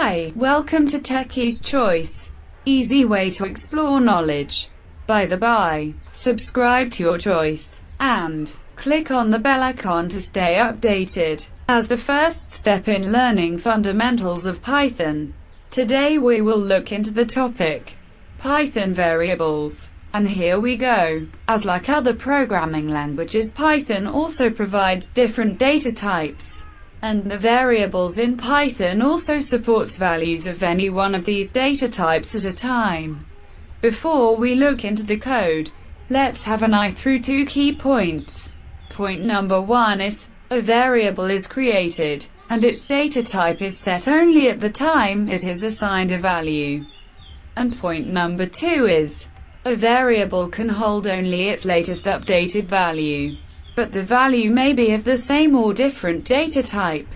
Hi, welcome to Techie's Choice. Easy way to explore knowledge. By the by, subscribe to your choice, and click on the bell icon to stay updated. As the first step in learning fundamentals of Python, today we will look into the topic, Python variables. And here we go. As like other programming languages, Python also provides different data types. And the variables in Python also supports values of any one of these data types at a time. Before we look into the code, let's have an eye through two key points. Point number one is, a variable is created, and its data type is set only at the time it is assigned a value. And point number two is, a variable can hold only its latest updated value, but the value may be of the same or different data type.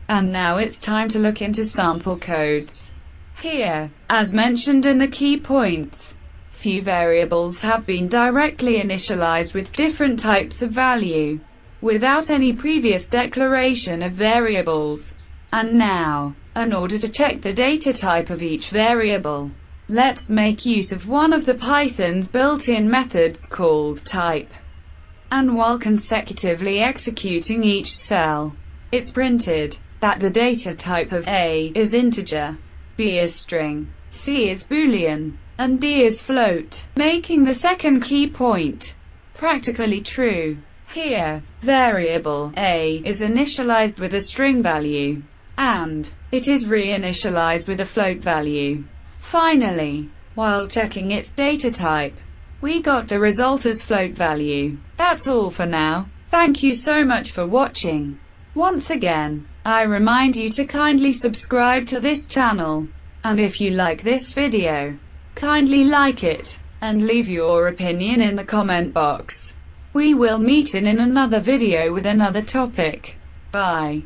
And now it's time to look into sample codes. Here, as mentioned in the key points, few variables have been directly initialized with different types of value, without any previous declaration of variables. And now, in order to check the data type of each variable, let's make use of one of the Python's built-in methods called type. And while consecutively executing each cell, it's printed that the data type of A is integer, B is string, C is boolean, and D is float, making the second key point practically true. Here, variable A is initialized with a string value, and it is reinitialized with a float value. Finally, while checking its data type, we got the result as float value. That's all for now. Thank you so much for watching. Once again, I remind you to kindly subscribe to this channel. And if you like this video, kindly like it, and leave your opinion in the comment box. We will meet in another video with another topic. Bye.